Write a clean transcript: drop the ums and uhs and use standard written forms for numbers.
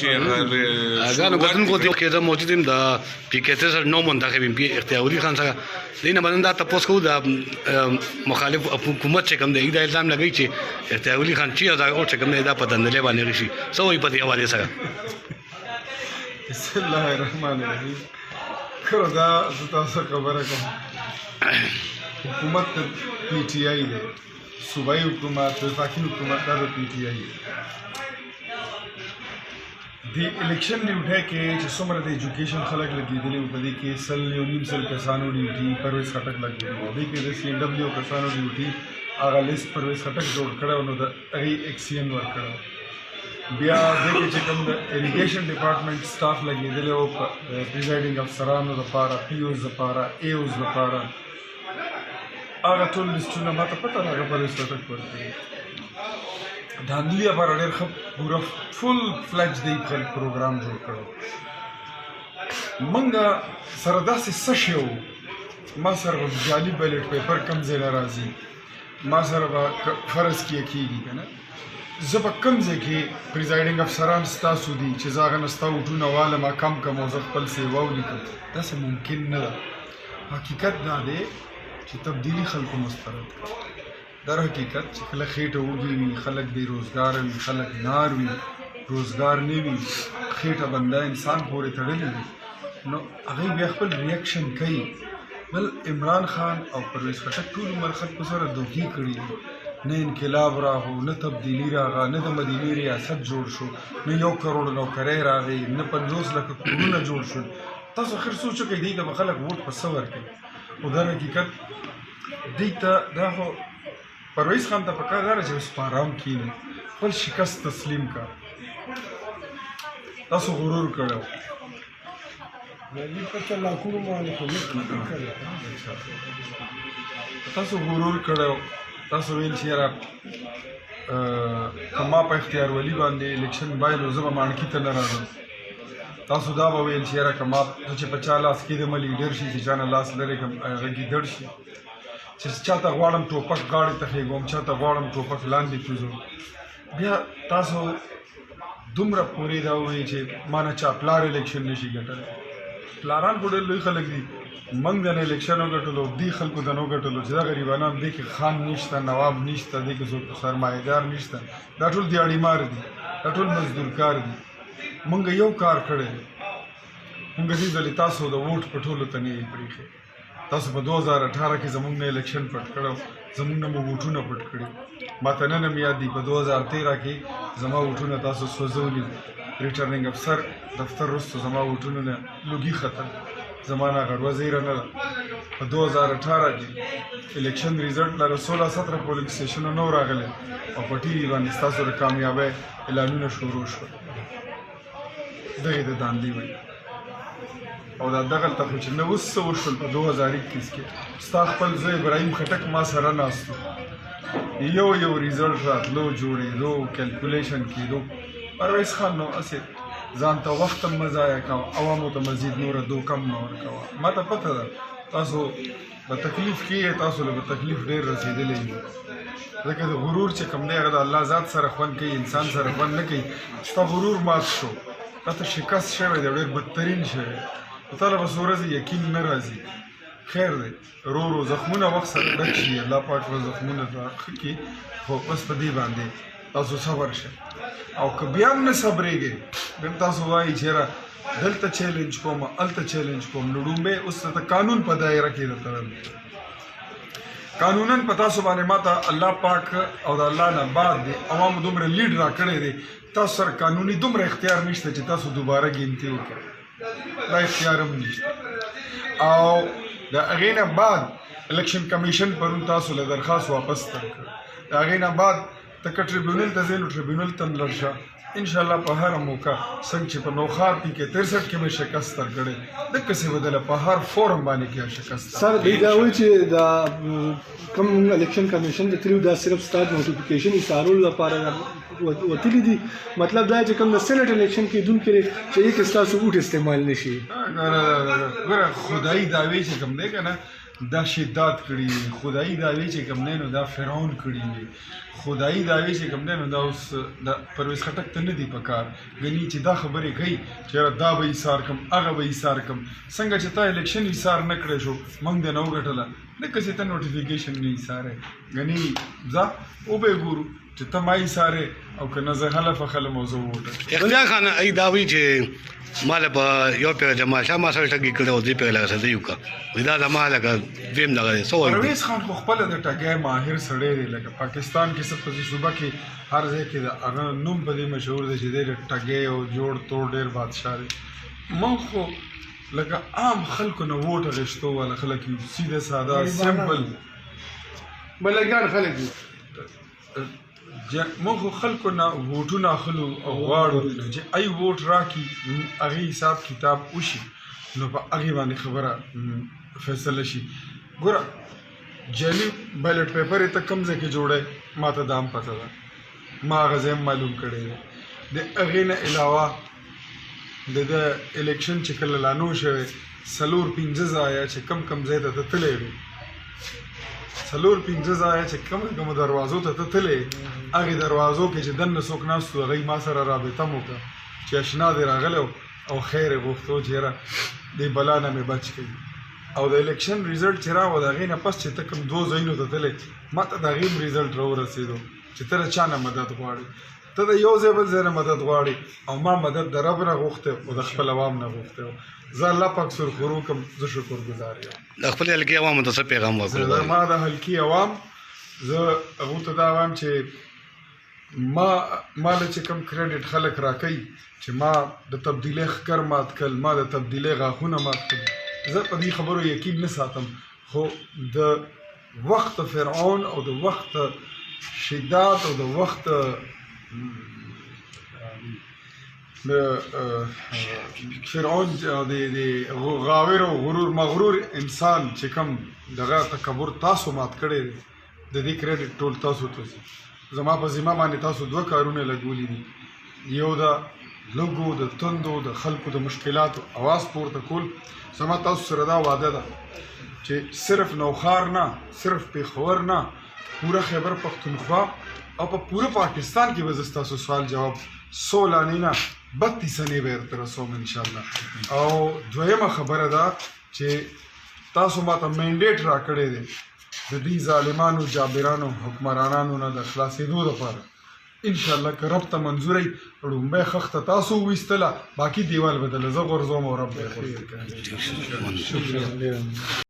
اگر کتونکو ته کېده موجودیم د پی کې تر نو منتخبین پی اختیاري خان سره دینه باندې دا تاسو کو د مخالف حکومت چې کوم دی دا الزام لګی چې اختیاري خان 6000 او چې کوم دی دا په دندلې باندې رشي سوې په دې حواله سره. بسم الله الرحمن الرحیم. کړه دا تاسو خبره کوم حکومت پی ټی آی دی صوبایي حکومت وفاقي حکومت دا د پی ټی آی دی الیکشن نیوټه کې چې څومره د ایجوکیشن خلک لګېدلي وو په دې کې 100 کسانو ډیوټي پرویز خټک لګېدلی وو دې کې د سی ډبلیو کسانو ډیوټي هغه لیست پرویز خټک جوړ کړی نو د هغې ایکسین ورکړی بیا دې کې چې کوم د اریګیشن ډپارټمنټ سټاف لګېدلی وو پریزایډینګ افسرانو دپاره پی اوز دپاره ای اوز دپاره هغه ټول لیسټونه ما ته پته هغه پرویز خټک ورکړي. دھاندلی لپاره ډېر ښه پوره فل فلج دی پروګرام جوړ کړی. موږ سره داسې څه شی وو ما سره به جعلي بیلټ پیپر کوم ځای نه راځي ما سره به فرض کیږي که نه زه به کوم ځای کې پریزایډینګ افسران ستاسو دي چې زه هغه نه ستا ووټونه والم کم کم او زه خپل سیوا ولیکم داسې ممکن نه ده. حقیقت دا دی چې تبدیلي خلکو مسترد کړه. در حقیقت چې کله خېټه وږي وي خلک بې روزګاره وي خلک نار وي روزګار نه وي خېټه بنده انسان پورې تړلې وي نو هغوی بیا خپل ریاکشن کوي. بل عمران خان او پرویز خټک ټول عمر خلکو سره دوکې کړي نه انقلاب راغو نه تبدیلي راغله نه د مدینې ریاست جوړ شو نه 1 کروڑ نوکرۍ راغی نه 50 لکه کورونه جوړ شول. تاسو اخر سوچ وکړئ دوی ته به خلک ووټ په څه ورکوي خو در حقیقت دوی ته دا خو پرویز خان ته پکار دا چې اوس په ارام کښېني خپل شکست تسلیم کا. تاسو غرور کړی تاسو غرور کړی تاسو ویل چې یاره که ما په اختیار ولي باندې الیکشن بایلو زه به ماڼکي ته نه راځم. تاسو دا به ویل چې یاره که ما چې په چا لاس کېدم لیډر شي چې چا نه لاس لرې کړم هغه ګیدړ شي چې چاته غواړم ټوپک غاړې ته خېږم چاته غواړم ټوپک لاندې کوزم. بیا تاسو دومره پورې دا ووایي چې ما نه چا پلار الیکشن نشي ګټلی. پلاران خو ډېر لوی خلک دي موږ د نه الیکشن وګټلو دې خلکو ته نه وګټلو چې دا غریبانان دې کې خان نشته نواب نشته دې کې څوک سرمایهدار نشته دا ټول دیاړیمار دي دا ټول مزدور کار دي. موږ یو کار کړی دی موږ دې ځلې تاسو د ووټ په ټولو ته نه یې پرېښی. تاسو په 2018 کې زموږ نه الیکشن پټ کړو زموږ نه مو ووټونه پټ کړي. ما ته نن هم یاد دي په 2013 کې زما ووټونه تاسو سوځولي ریټرنینګ افسر دفتر وروسته زما ووټونو نه لوګي ختل زما نه غړوه زیره نه ده. په 2018 کې الیکشن ریزلټ لره 16-17 پولینګ سټیشنونه نو راغلی او په ټي وي باندې ستاسو د کامیابۍ اعلانونه شروع شول. دغې د داندلي وایي او دا دغلته خو چې نه اوس څه وشول په 2021 کې ستا خپل زوی ابراهیم خټک ما سره ناست و یو ریزلټ راتلو جوړېدو کیلکولیشن کېدو. پرویز خان نو هسې ځان ته وخت هم مه ضایع کوه عوامو ته مزید نوره دوکه هم مه ورکوه. ما ته پته ده تاسو به تکلیف کېږئ تاسو له به تکلیف ډېر رسېدلی وي ځکه د غرور چې کوم دی هغه د الله ذات سره خوند کوي انسان سره خوند نه کوي. ستا غرور مات شو تا ته شکست شوی دی ډېر بدترین شوی په تا له به څو ورځې یقین نه راځي. خیر دی ورو زخمونه وخت سره ډک شي الله پاک به زخمونه ښه کړي خو بس په دې باندې تاسو صبر شئ او که بیا هم نه صبرېږئ بیا هم تاسو وایي چې یاره دلته چیلنج کوم هلته چیلنج کوم نو ډومبی اوس ته قانون په دایره کې درته قانونا په تاسو باندې ما ته الله پاک او د الله نه بعد دی عوامو دومره لیډ را کړی دی تاسو سره قانوني دومره اختیار نشته چې تاسو دوباره ګنتي وکړئ دا اختیار هم نشته. او د هغې نه بعد الیکشن کمیشن پرون تاسو له درخواست واپس درکړ د هغې نه بعد ته که ټریبیونل ته ځې نو ټریبیونل ته هم لړ شه انشاءالله په هره موقع څنګه چې په نوخار پي کې 63 کې مې شکست درکړی دقسې به دله په هر فورم باندې کې شکست. سر دوی دا وایي چې دا کوم الیکشن کمیشن د تریو دا صرف ستا نوټیفیکیشن ایستارولو لپاره وتلي دي مطلب دا چې کوم د سینټ الیکشن کېدونکي دی چې یې کې ستاسو ووټ استعمال نه شي. ګوره خدایي دعوې چې کوم دی که نه دا شدت کړي وي خدایي دعوې چې کوم دی نو دا فرعون کړي وي خدایي دعوې چې کوم دی نو دا اوس د پرویز خټک ته نه دي په کار ګني چې دا خبرې کوي چې یاره دا به ایثار کړم هغه به ایثار کړم څنګه چې تا الیکشن ایثار نه کړی شو موږ دې نه وګټله لکه چې ته نوټیفیکیشن نه ایثارې ګني ځه وبې ګورو چې ته ما ایثارې او که نه زه حلف اخلم او زه ووټه اختیار خان ای دا وایي چې ما له په یو پیر جمال شاه ما سره ټګي کړی او دې پیر لګه سره یو کا دا زما لکه دویم دغه دی څه وایي پرویز خان خو خپله د ټګۍ ماهر سړی دی لکه پاکستان کې څه په دې صوبه کې هر ځای کې د هغه نوم په دې مشهور دی چې دی د ټګۍ او جوړ توړ ډېر بادشاه دی موږ خو لکه عام خلکو نه ووټ اخیستو والا خلک یو سیده ساده سمپل بلګان خلک دي موږ خو خلکو نه ووټونه اخلو او غواړو چې ای ووټ راکړي هغې حساب کتاب وشي نو په هغې باندې خبره فیصله شي ګوره جعلي بیلټ پیپر یې ته کوم ځای کې جوړی ما ته دا هم پته ده ما هغه ځای هم معلوم کړی دی د هغې نه علاوه د الیکشن چې کله لانو شوی 4-5 ځایه چې کم ځای ته ته تللی وي 4-5 ځایه چې کومو دروازو ته ته تللی هغې دروازو کې چې دننه څوک ناست و هغوی ما سره رابطه مو وکړه چې اشنا دې راغلی او خیر یې غوښتو چې یاره دې بلا نه مې بچ کوي او د الیکشن ریزلټ چې راوه د هغې نه پس چې ته کوم 2 ځایونو ته تللی ما ته د هغې هم ریزلټ راورسېدو چې ته د چا نه مدد غواړې ته د یو ځای بل ځای نه مدد غواړې او ما مدد د رب نه غوښتی او د خپل عوام نه غوښتی زه الله پاک سرخورو کوم زه شکر گزار یم د خپل حلقې عوامو ته څه پیغام ورکړو ما د حلقې عوام زه هغو ته دا وایم چې ما له چې کوم کریډټ خلک راکوي چې ما د تبدیلۍ ښکر مات کړل ما د تبدیلۍ غاښونه مات کړل زه په دې خبرو یقین نه ساتم خو د وخت فرعون او د وخت شدت او د وخت فرعون د غاور او مغرور انسان چې کوم دغه تکبر تاسو مات کړی دی د دې کریډټ ټول تاسو ته زما په ذمه باندې تاسو 2 کارونه لګولي دي یو د لږو د تندو د خلکو د مشکلاتو اواز پورته کول زما تاسو سره دا وعده ده چې صرف نوخار نه صرف پېښور نه پوره خیبر پختونخوا او په پوره پاکستان کې به زه ستاسو سوال جواب 100 لانې نه 32 سنې به درته رسوم انشاءالله او دویمه خبره ده چې تاسو ماته مینډیټ راکړی دی د دې ظالمانو جابرانو حکمرانانو نه د خلاصېدو لپاره انشاءالله که رب ته منظوری ړومبی خښته تاسو وویستله باقي دیوال به دله زه غورځوم او رب به یې غورځوي